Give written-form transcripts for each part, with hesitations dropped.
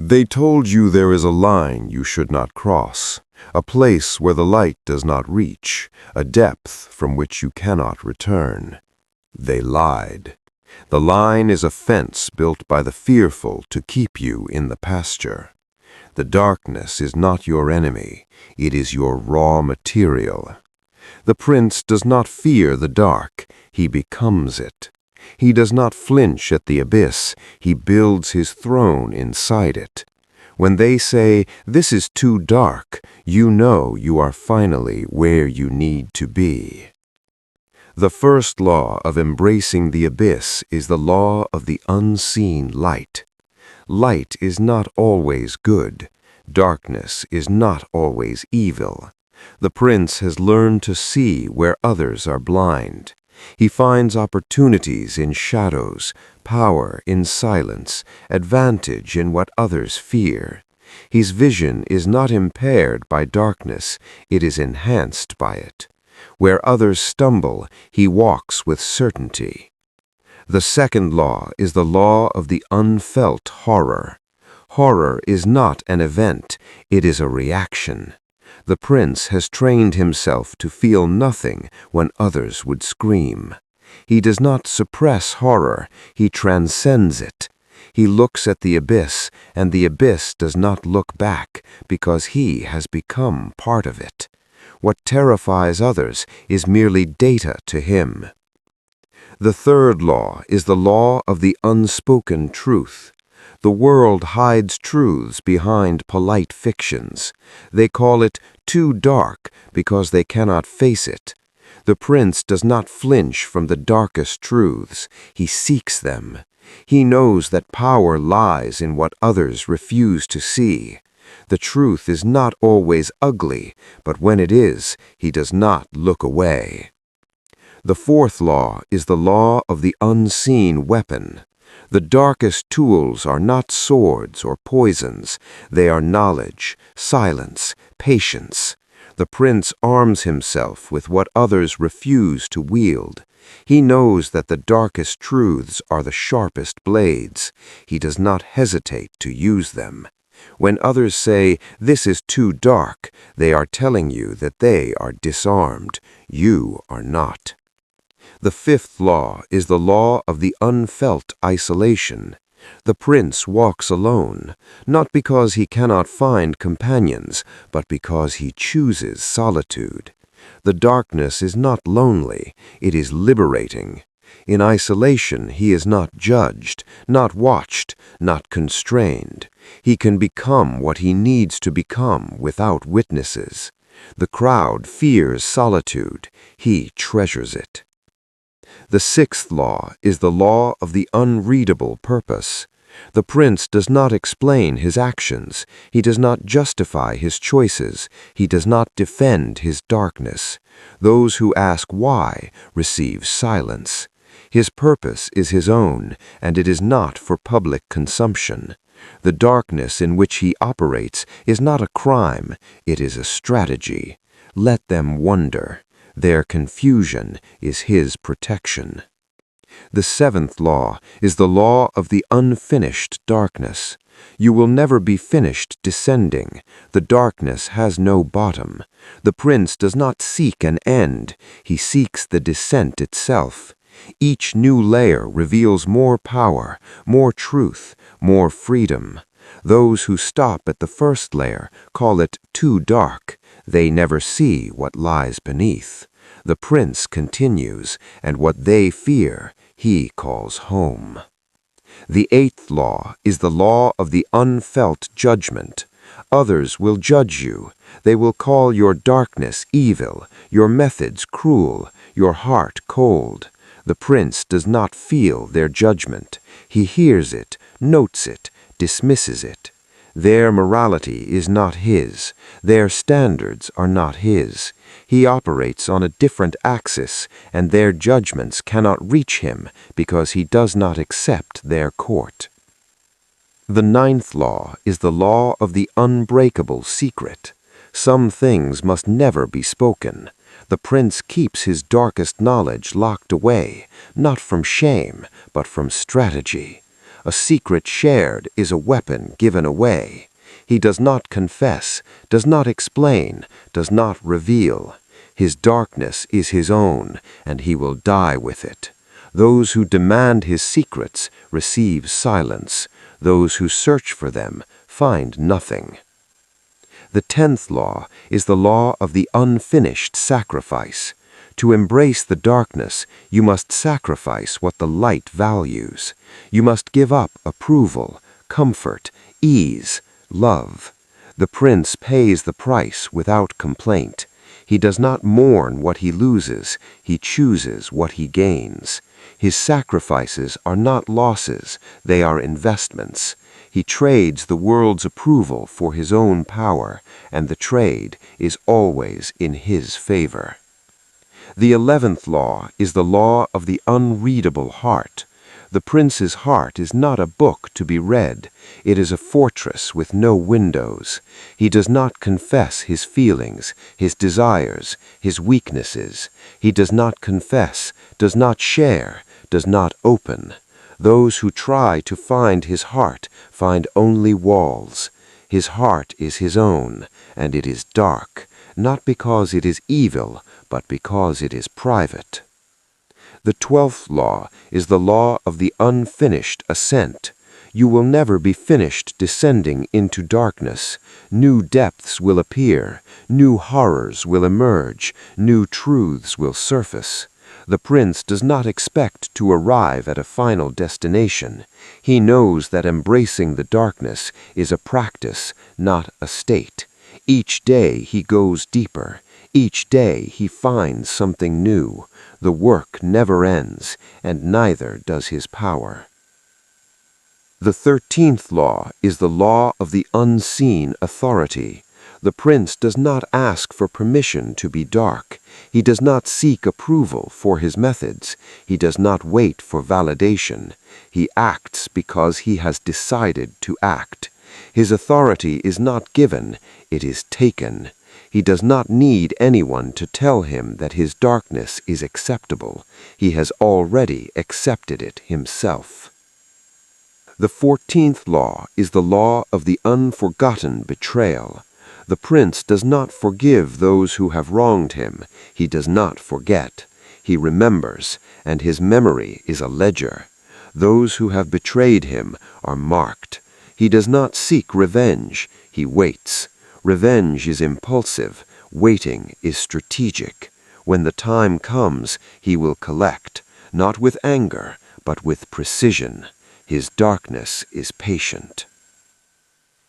They told you there is a line you should not cross, a place where the light does not reach, a depth from which you cannot return. They lied. The line is a fence built by the fearful to keep you in the pasture. The darkness is not your enemy, it is your raw material. The prince does not fear the dark, he becomes it. He does not flinch at the abyss, he builds his throne inside it. When they say, "This is too dark," you know you are finally where you need to be. The first law of embracing the abyss is the law of the unseen light. Light is not always good. Darkness is not always evil. The prince has learned to see where others are blind. He finds opportunities in shadows, power in silence, advantage in what others fear. His vision is not impaired by darkness, it is enhanced by it. Where others stumble, he walks with certainty. The second law is the law of the unfelt horror. Horror is not an event, it is a reaction. The prince has trained himself to feel nothing when others would scream. He does not suppress horror, he transcends it. He looks at the abyss, and the abyss does not look back because he has become part of it. What terrifies others is merely data to him. The third law is the law of the unspoken truth. The world hides truths behind polite fictions. They call it too dark because they cannot face it. The prince does not flinch from the darkest truths. He seeks them. He knows that power lies in what others refuse to see. The truth is not always ugly, but when it is, he does not look away. The fourth law is the law of the unseen weapon. The darkest tools are not swords or poisons. They are knowledge, silence, patience. The prince arms himself with what others refuse to wield. He knows that the darkest truths are the sharpest blades. He does not hesitate to use them. When others say, "This is too dark," they are telling you that they are disarmed. You are not. The fifth law is the law of the unfelt isolation. The prince walks alone, not because he cannot find companions, but because he chooses solitude. The darkness is not lonely, it is liberating. In isolation, he is not judged, not watched, not constrained. He can become what he needs to become without witnesses. The crowd fears solitude, he treasures it. The sixth law is the law of the unreadable purpose. The prince does not explain his actions. He does not justify his choices. He does not defend his darkness. Those who ask why receive silence. His purpose is his own, and it is not for public consumption. The darkness in which he operates is not a crime, it is a strategy. Let them wonder. Their confusion is his protection. The seventh law is the law of the unfinished darkness. You will never be finished descending. The darkness has no bottom. The prince does not seek an end. He seeks the descent itself. Each new layer reveals more power, more truth, more freedom. Those who stop at the first layer call it too dark. They never see what lies beneath. The prince continues, and what they fear, he calls home. The eighth law is the law of the unfelt judgment. Others will judge you. They will call your darkness evil, your methods cruel, your heart cold. The prince does not feel their judgment. He hears it, notes it, dismisses it. Their morality is not his. Their standards are not his. He operates on a different axis, and their judgments cannot reach him because he does not accept their court. The ninth law is the law of the unbreakable secret. Some things must never be spoken. The prince keeps his darkest knowledge locked away, not from shame, but from strategy. A secret shared is a weapon given away. He does not confess, does not explain, does not reveal. His darkness is his own, and he will die with it. Those who demand his secrets receive silence. Those who search for them find nothing. The 10th law is the law of the unfinished sacrifice. To embrace the darkness, you must sacrifice what the light values. You must give up approval, comfort, ease, love. The prince pays the price without complaint. He does not mourn what he loses, he chooses what he gains. His sacrifices are not losses, they are investments. He trades the world's approval for his own power, and the trade is always in his favor. The 11th law is the law of the unreadable heart. The prince's heart is not a book to be read. It is a fortress with no windows. He does not confess his feelings, his desires, his weaknesses. He does not confess, does not share, does not open. Those who try to find his heart find only walls. His heart is his own, and it is dark, not because it is evil, but because it is private. The 12th law is the law of the unfinished ascent. You will never be finished descending into darkness. New depths will appear, new horrors will emerge, new truths will surface. The prince does not expect to arrive at a final destination. He knows that embracing the darkness is a practice, not a state. Each day he goes deeper. Each day he finds something new. The work never ends, and neither does his power. The 13th law is the law of the unseen authority. The prince does not ask for permission to be dark. He does not seek approval for his methods. He does not wait for validation. He acts because he has decided to act. His authority is not given, it is taken. He does not need anyone to tell him that his darkness is acceptable. He has already accepted it himself. The 14th law is the law of the unforgotten betrayal. The prince does not forgive those who have wronged him. He does not forget. He remembers, and his memory is a ledger. Those who have betrayed him are marked. He does not seek revenge. He waits. Revenge is impulsive. Waiting is strategic. When the time comes, he will collect, not with anger, but with precision. His darkness is patient.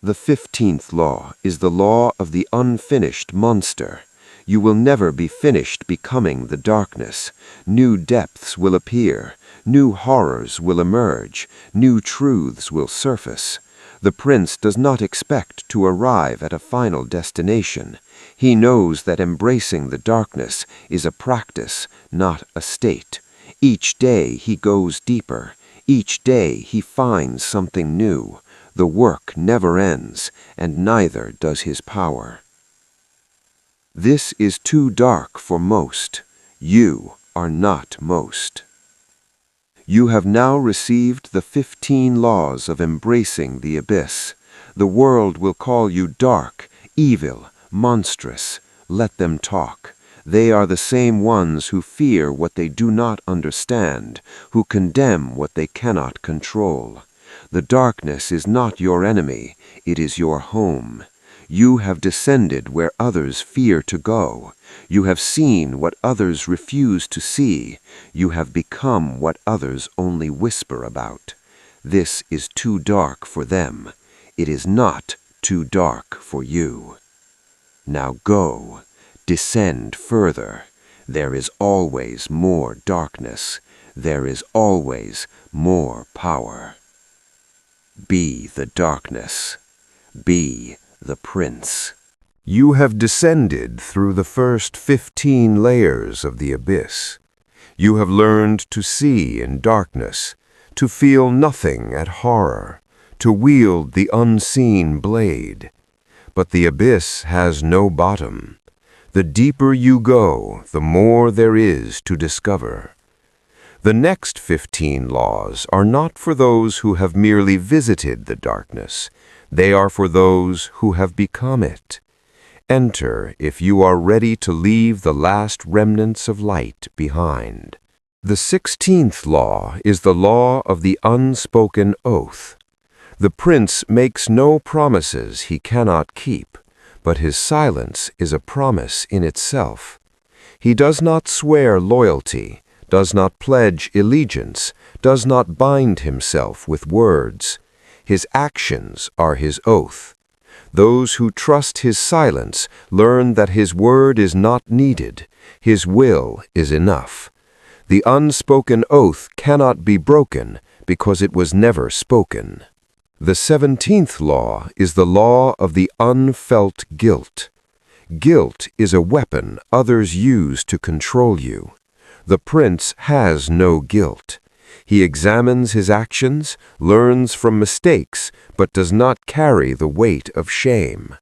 The 15th law is the law of the unfinished monster. You will never be finished becoming the darkness. New depths will appear. New horrors will emerge. New truths will surface. The prince does not expect to arrive at a final destination. He knows that embracing the darkness is a practice, not a state. Each day he goes deeper. Each day he finds something new. The work never ends, and neither does his power. This is too dark for most. You are not most. You have now received the 15 laws of embracing the abyss. The world will call you dark, evil, monstrous. Let them talk. They are the same ones who fear what they do not understand, who condemn what they cannot control. The darkness is not your enemy, it is your home. You have descended where others fear to go. You have seen what others refuse to see. You have become what others only whisper about. This is too dark for them. It is not too dark for you. Now go, descend further. There is always more darkness. There is always more power. Be the darkness. Be the prince. You have descended through the first 15 layers of the abyss. You have learned to see in darkness, to feel nothing at horror, to wield the unseen blade. But the abyss has no bottom. The deeper you go, the more there is to discover. The next 15 laws are not for those who have merely visited the darkness. They are for those who have become it. Enter if you are ready to leave the last remnants of light behind. The 16th law is the law of the unspoken oath. The prince makes no promises he cannot keep, but his silence is a promise in itself. He does not swear loyalty, does not pledge allegiance, does not bind himself with words. His actions are his oath. Those who trust his silence learn that his word is not needed, his will is enough. The unspoken oath cannot be broken because it was never spoken. The 17th law is the law of the unfelt guilt. Guilt is a weapon others use to control you. The prince has no guilt. He examines his actions, learns from mistakes, but does not carry the weight of shame.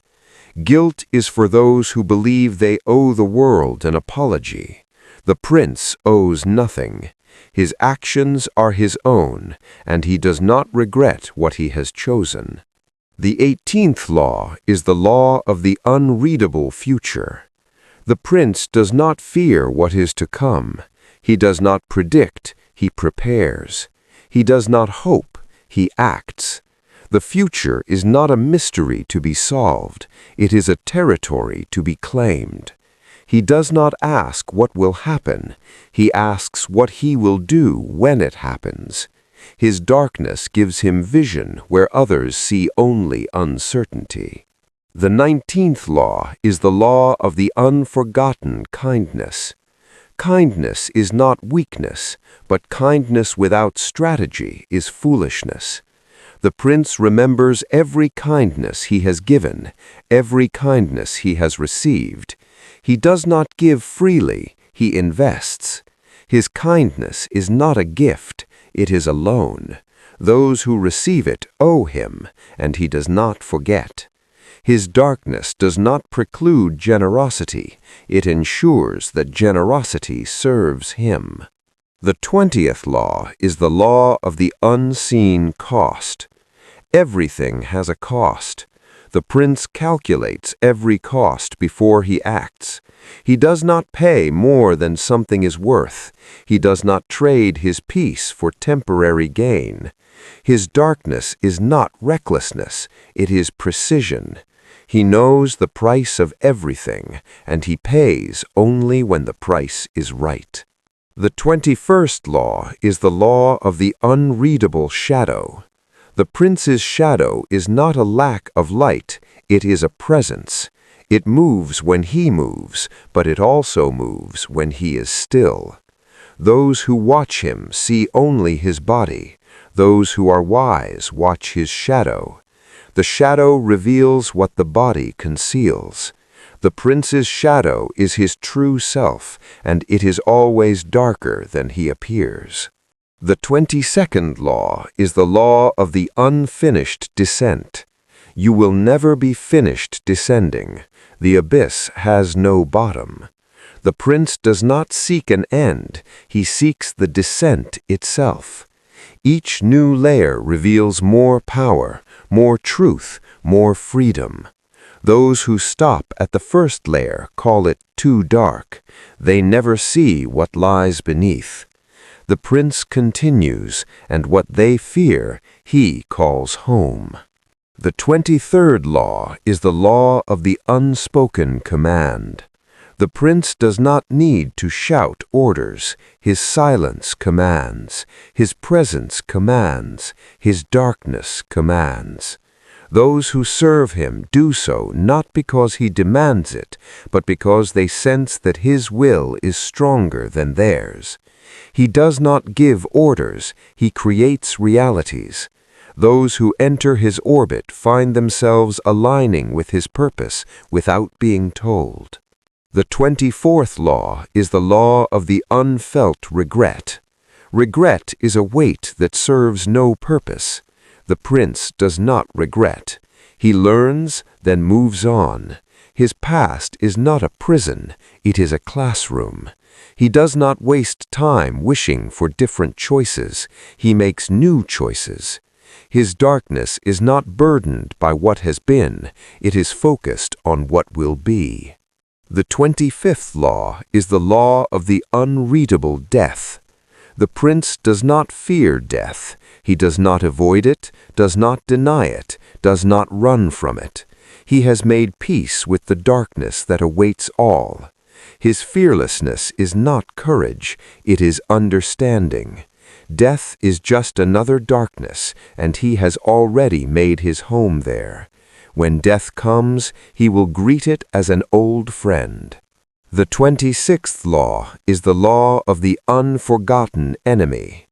Guilt is for those who believe they owe the world an apology. The prince owes nothing. His actions are his own, and he does not regret what he has chosen. The 18th law is the law of the unreadable future. The prince does not fear what is to come. He does not predict, he prepares. He does not hope, he acts. The future is not a mystery to be solved, it is a territory to be claimed. He does not ask what will happen, he asks what he will do when it happens. His darkness gives him vision where others see only uncertainty. The 19th law is the law of the unforgotten kindness. Kindness is not weakness, but kindness without strategy is foolishness. The prince remembers every kindness he has given, every kindness he has received. He does not give freely, he invests. His kindness is not a gift, it is a loan. Those who receive it owe him, and he does not forget. His darkness does not preclude generosity, it ensures that generosity serves him. The 20th law is the law of the unseen cost. Everything has a cost. The prince calculates every cost before he acts. He does not pay more than something is worth. He does not trade his peace for temporary gain. His darkness is not recklessness, it is precision. He knows the price of everything, and he pays only when the price is right. The 21st law is the law of the unreadable shadow. The prince's shadow is not a lack of light, it is a presence. It moves when he moves, but it also moves when he is still. Those who watch him see only his body. Those who are wise watch his shadow. The shadow reveals what the body conceals. The prince's shadow is his true self, and it is always darker than he appears. The 22nd law is the law of the unfinished descent. You will never be finished descending. The abyss has no bottom. The prince does not seek an end, he seeks the descent itself. Each new layer reveals more power, more truth, more freedom. Those who stop at the first layer call it too dark. They never see what lies beneath. The prince continues, and what they fear, he calls home. The 23rd law is the law of the unspoken command. The prince does not need to shout orders. His silence commands. His presence commands. His darkness commands. Those who serve him do so not because he demands it, but because they sense that his will is stronger than theirs. He does not give orders, he creates realities. Those who enter his orbit find themselves aligning with his purpose without being told. The 24th law is the law of the unfelt regret. Regret is a weight that serves no purpose. The prince does not regret. He learns, then moves on. His past is not a prison, it is a classroom. He does not waste time wishing for different choices. He makes new choices. His darkness is not burdened by what has been, it is focused on what will be. The 25th law is the law of the unreadable death. The prince does not fear death. He does not avoid it, does not deny it, does not run from it. He has made peace with the darkness that awaits all. His fearlessness is not courage, it is understanding. Death is just another darkness, and he has already made his home there. When death comes, he will greet it as an old friend. The 26th law is the law of the unforgotten enemy.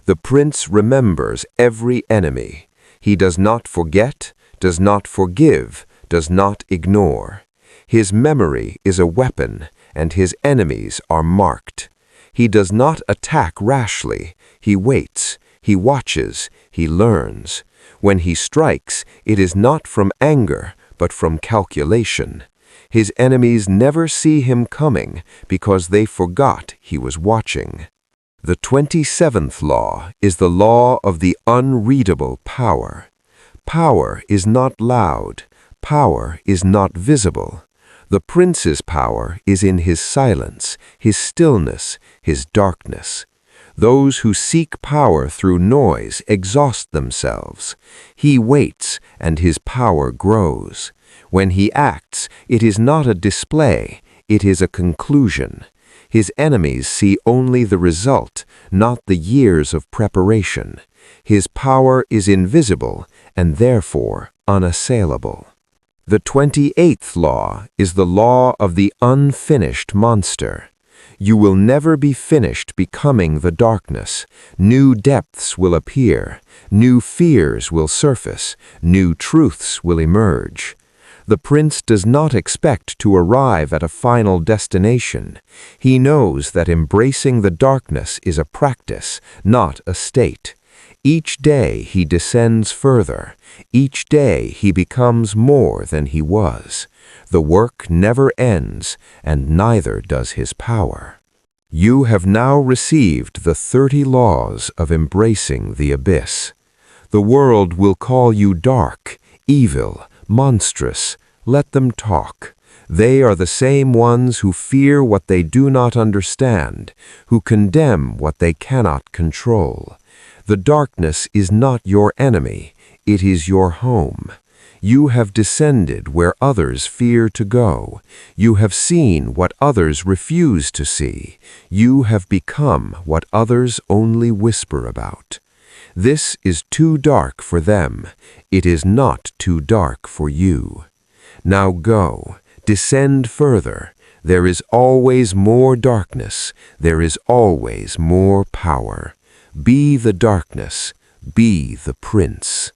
The prince remembers every enemy. He does not forget, does not forgive, does not ignore. His memory is a weapon, and his enemies are marked. He does not attack rashly. He waits, he watches, he learns. When he strikes, it is not from anger, but from calculation. His enemies never see him coming because they forgot he was watching. The 27th law is the law of the unreadable power. Power is not loud. Power is not visible. The prince's power is in his silence, his stillness, his darkness. Those who seek power through noise exhaust themselves. He waits, and his power grows. When he acts, it is not a display, it is a conclusion. His enemies see only the result, not the years of preparation. His power is invisible, and therefore unassailable. The 28th law is the law of the unfinished monster. You will never be finished becoming the darkness. New depths will appear, new fears will surface, new truths will emerge. The prince does not expect to arrive at a final destination. He knows that embracing the darkness is a practice, not a state. Each day he descends further. Each day he becomes more than he was. The work never ends, and neither does his power. You have now received the 30 laws of embracing the abyss. The world will call you dark, evil, monstrous. Let them talk. They are the same ones who fear what they do not understand, who condemn what they cannot control. The darkness is not your enemy, it is your home. You have descended where others fear to go. You have seen what others refuse to see. You have become what others only whisper about. This is too dark for them. It is not too dark for you. Now go, descend further. There is always more darkness. There is always more power. Be the darkness. Be the prince.